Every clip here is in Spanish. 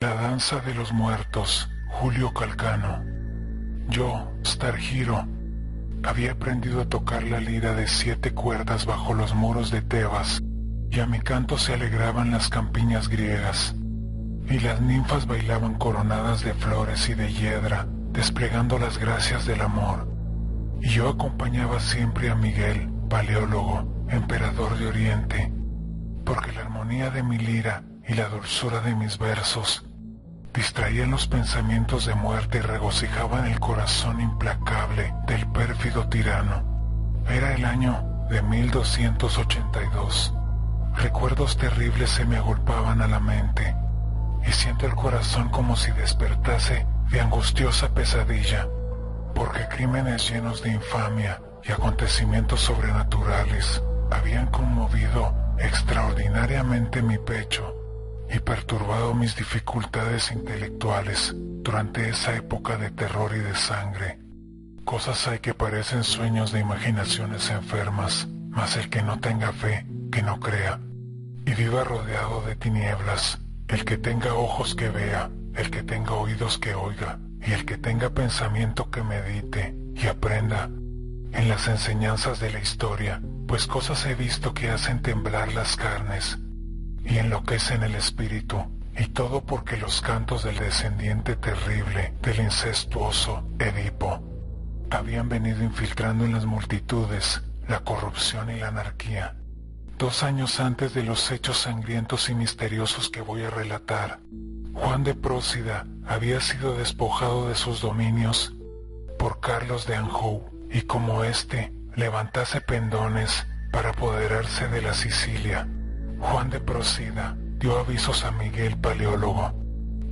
La danza de los muertos, Julio Calcano. Yo, Star Hero, había aprendido a tocar la lira de 7 cuerdas bajo los muros de Tebas, y a mi canto se alegraban las campiñas griegas, y las ninfas bailaban coronadas de flores y de hiedra, desplegando las gracias del amor. Y yo acompañaba siempre a Miguel, paleólogo, emperador de Oriente, porque la armonía de mi lira y la dulzura de mis versos distraían los pensamientos de muerte y regocijaban el corazón implacable del pérfido tirano. Era el año de 1282. Recuerdos terribles se me agolpaban a la mente, y siento el corazón como si despertase de angustiosa pesadilla, porque crímenes llenos de infamia y acontecimientos sobrenaturales habían conmovido extraordinariamente mi pecho y perturbado mis dificultades intelectuales durante esa época de terror y de sangre. Cosas hay que parecen sueños de imaginaciones enfermas, mas el que no tenga fe, que no crea, y viva rodeado de tinieblas, el que tenga ojos que vea, el que tenga oídos que oiga, y el que tenga pensamiento que medite y aprenda en las enseñanzas de la historia, pues cosas he visto que hacen temblar las carnes y enloquecen el espíritu, y todo porque los cantos del descendiente terrible del incestuoso Edipo habían venido infiltrando en las multitudes la corrupción y la anarquía. 2 años antes de los hechos sangrientos y misteriosos que voy a relatar, Juan de Prósida había sido despojado de sus dominios por Carlos de Anjou, y como éste levantase pendones para apoderarse de la Sicilia, Juan de Prósida dio avisos a Miguel Paleólogo,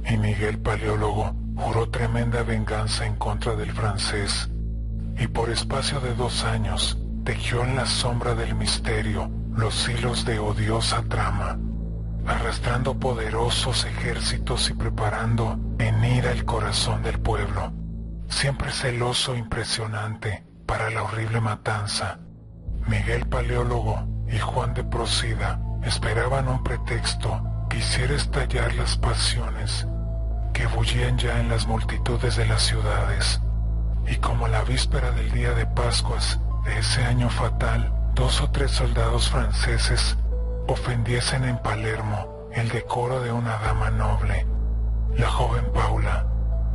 y Miguel Paleólogo juró tremenda venganza en contra del francés, y por espacio de 2 años tejió en la sombra del misterio los hilos de odiosa trama, arrastrando poderosos ejércitos y preparando en ira el corazón del pueblo, siempre celoso e impresionante para la horrible matanza. Miguel Paleólogo y Juan de Prósida esperaban un pretexto que hiciera estallar las pasiones que bullían ya en las multitudes de las ciudades, y como la víspera del día de Pascuas de ese año fatal, 2 o 3 soldados franceses ofendiesen en Palermo el decoro de una dama noble, la joven Paula,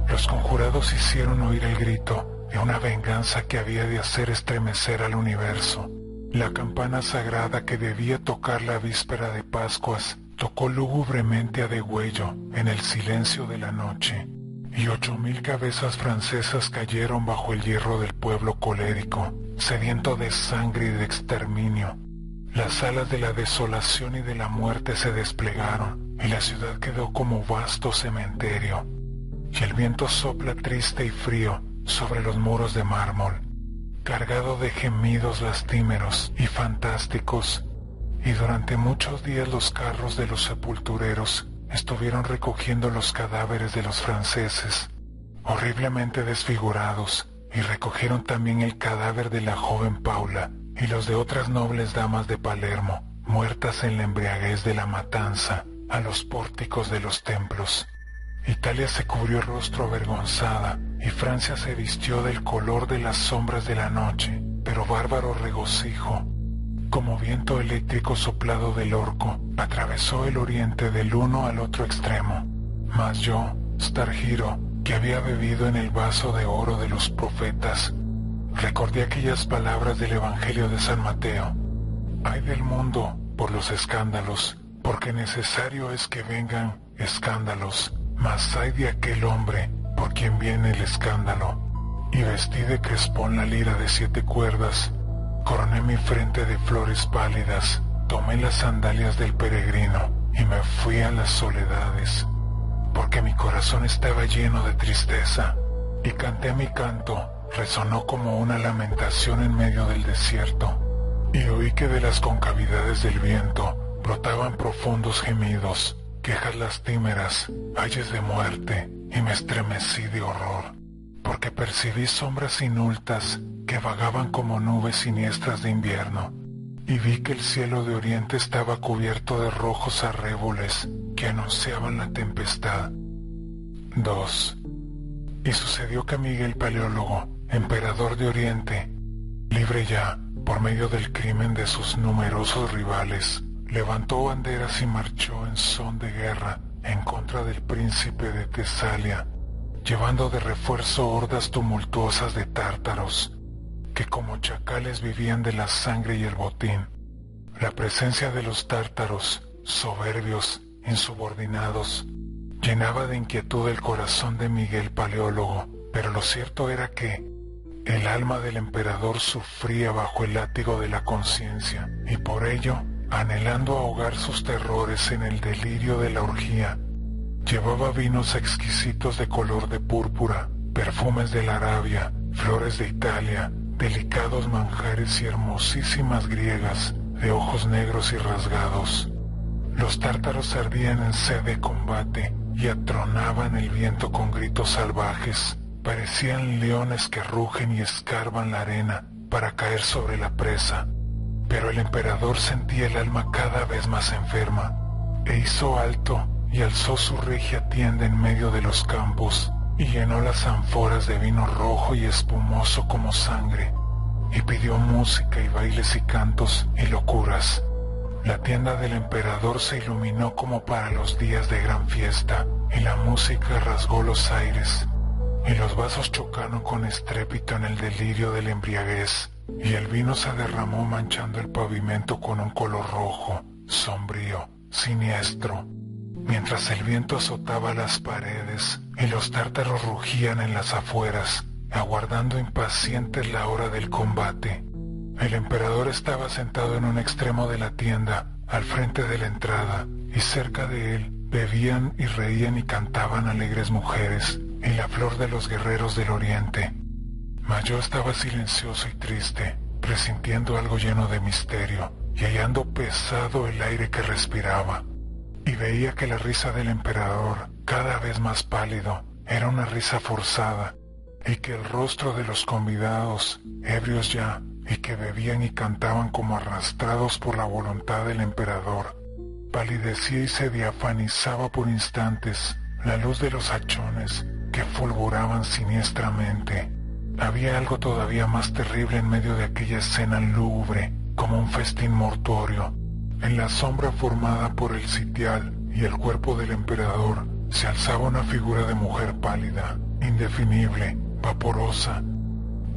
los conjurados hicieron oír el grito de una venganza que había de hacer estremecer al universo. La campana sagrada que debía tocar la víspera de Pascuas tocó lúgubremente a degüello en el silencio de la noche, y 8000 cabezas francesas cayeron bajo el hierro del pueblo colérico, sediento de sangre y de exterminio. Las alas de la desolación y de la muerte se desplegaron, y la ciudad quedó como vasto cementerio, y el viento sopla triste y frío sobre los muros de mármol, cargado de gemidos lastimeros y fantásticos, y durante muchos días los carros de los sepultureros estuvieron recogiendo los cadáveres de los franceses, horriblemente desfigurados, y recogieron también el cadáver de la joven Paula y los de otras nobles damas de Palermo, muertas en la embriaguez de la matanza, a los pórticos de los templos. Italia se cubrió el rostro avergonzada, y Francia se vistió del color de las sombras de la noche, pero bárbaro regocijo, como viento eléctrico soplado del orco, atravesó el oriente del uno al otro extremo. Mas yo, Star Hero, que había bebido en el vaso de oro de los profetas, recordé aquellas palabras del Evangelio de San Mateo: ay del mundo por los escándalos, porque necesario es que vengan escándalos, mas ay de aquel hombre por quien viene el escándalo. Y vestí de crespón la lira de 7 cuerdas, coroné mi frente de flores pálidas, tomé las sandalias del peregrino y me fui a las soledades, porque mi corazón estaba lleno de tristeza, y canté mi canto, resonó como una lamentación en medio del desierto, y oí que de las concavidades del viento brotaban profundos gemidos, quejas lastimeras, ayes de muerte, y me estremecí de horror, porque percibí sombras inultas que vagaban como nubes siniestras de invierno, y vi que el cielo de oriente estaba cubierto de rojos arréboles que anunciaban la tempestad, 2. Y sucedió que Miguel Paleólogo, emperador de Oriente, libre ya, por medio del crimen de sus numerosos rivales, levantó banderas y marchó en son de guerra en contra del príncipe de Tesalia, llevando de refuerzo hordas tumultuosas de tártaros, que como chacales vivían de la sangre y el botín. La presencia de los tártaros, soberbios, insubordinados, llenaba de inquietud el corazón de Miguel Paleólogo, pero lo cierto era que el alma del emperador sufría bajo el látigo de la conciencia, y por ello, anhelando ahogar sus terrores en el delirio de la orgía, llevaba vinos exquisitos de color de púrpura, perfumes de la Arabia, flores de Italia, delicados manjares y hermosísimas griegas de ojos negros y rasgados. Los tártaros ardían en sed de combate y atronaban el viento con gritos salvajes. Parecían leones que rugen y escarban la arena para caer sobre la presa. Pero el emperador sentía el alma cada vez más enferma, e hizo alto y alzó su regia tienda en medio de los campos, y llenó las ánforas de vino rojo y espumoso como sangre, y pidió música y bailes y cantos y locuras. La tienda del emperador se iluminó como para los días de gran fiesta, y la música rasgó los aires, y los vasos chocaron con estrépito en el delirio de la embriaguez, y el vino se derramó manchando el pavimento con un color rojo, sombrío, siniestro, mientras el viento azotaba las paredes y los tártaros rugían en las afueras, aguardando impacientes la hora del combate. El emperador estaba sentado en un extremo de la tienda, al frente de la entrada, y cerca de él bebían y reían y cantaban alegres mujeres, y la flor de los guerreros del oriente. Mas yo estaba silencioso y triste, presintiendo algo lleno de misterio, y hallando pesado el aire que respiraba. Y veía que la risa del emperador, cada vez más pálido, era una risa forzada, y que el rostro de los convidados, ebrios ya, y que bebían y cantaban como arrastrados por la voluntad del emperador, palidecía y se diafanizaba por instantes la luz de los hachones que fulguraban siniestramente. Había algo todavía más terrible en medio de aquella escena lúgubre, como un festín mortuorio. En la sombra formada por el sitial y el cuerpo del emperador se alzaba una figura de mujer pálida, indefinible, vaporosa,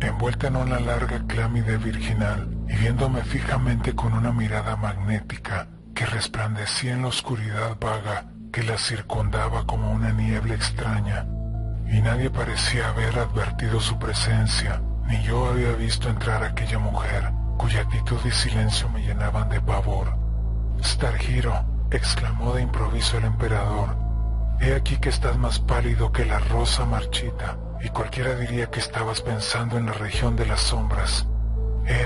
envuelta en una larga clámide virginal y viéndome fijamente con una mirada magnética que resplandecía en la oscuridad vaga que la circundaba como una niebla extraña. Y nadie parecía haber advertido su presencia, ni yo había visto entrar a aquella mujer, cuya actitud y silencio me llenaban de pavor. «Stargiro», exclamó de improviso el emperador, «he aquí que estás más pálido que la rosa marchita, y cualquiera diría que estabas pensando en la región de las sombras.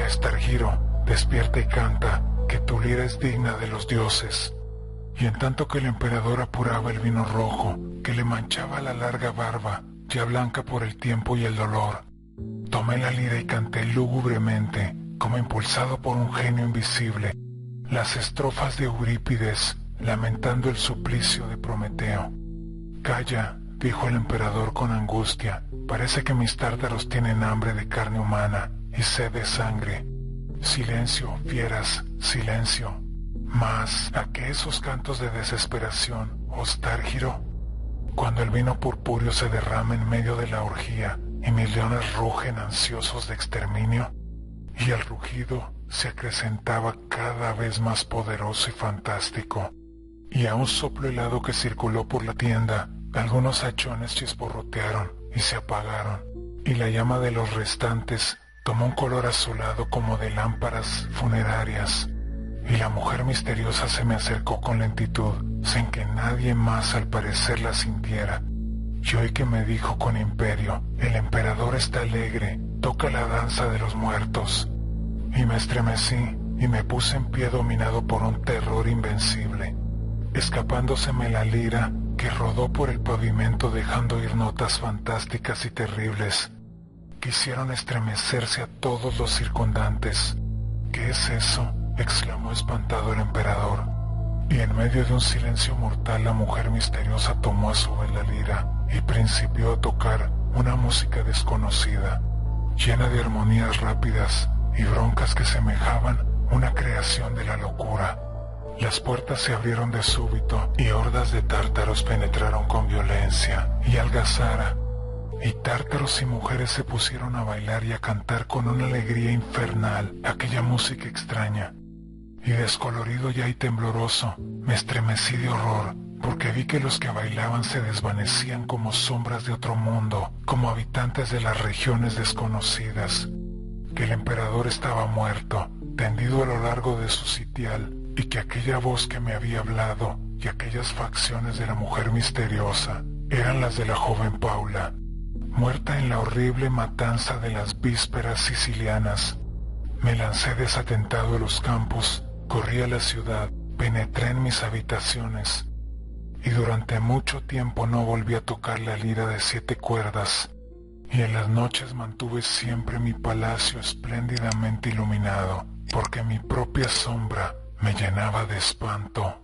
Stargiro, despierta y canta, que tu lira es digna de los dioses». Y en tanto que el emperador apuraba el vino rojo, que le manchaba la larga barba, ya blanca por el tiempo y el dolor, tomé la lira y canté lúgubremente, como impulsado por un genio invisible, las estrofas de Eurípides, lamentando el suplicio de Prometeo. «Calla», dijo el emperador con angustia, «parece que mis tártaros tienen hambre de carne humana y sed de sangre. Silencio, fieras, silencio. Mas, ¿a qué esos cantos de desesperación, oh Stargiro? Cuando el vino purpúreo se derrama en medio de la orgía y mis leones rugen ansiosos de exterminio, y el rugido se acrecentaba cada vez más poderoso y fantástico, y a un soplo helado que circuló por la tienda, algunos hachones chisporrotearon y se apagaron, y la llama de los restantes tomó un color azulado como de lámparas funerarias, y la mujer misteriosa se me acercó con lentitud, sin que nadie más al parecer la sintiera, y oí que me dijo con imperio: «El emperador está alegre, toca la danza de los muertos». Y me estremecí, y me puse en pie dominado por un terror invencible, escapándoseme la lira, que rodó por el pavimento dejando ir notas fantásticas y terribles, que hicieron estremecerse a todos los circundantes. «¿Qué es eso?», exclamó espantado el emperador, y en medio de un silencio mortal la mujer misteriosa tomó a su vez la lira y principió a tocar una música desconocida, llena de armonías rápidas y broncas que semejaban una creación de la locura. Las puertas se abrieron de súbito y hordas de tártaros penetraron con violencia y algazara, y tártaros y mujeres se pusieron a bailar y a cantar con una alegría infernal aquella música extraña. Y descolorido ya y tembloroso, me estremecí de horror, porque vi que los que bailaban se desvanecían como sombras de otro mundo, como habitantes de las regiones desconocidas, que el emperador estaba muerto, tendido a lo largo de su sitial, y que aquella voz que me había hablado y aquellas facciones de la mujer misteriosa eran las de la joven Paula, muerta en la horrible matanza de las vísperas sicilianas. Me lancé desatentado a los campos, corrí a la ciudad, penetré en mis habitaciones, y durante mucho tiempo no volví a tocar la lira de 7 cuerdas, y en las noches mantuve siempre mi palacio espléndidamente iluminado, porque mi propia sombra me llenaba de espanto.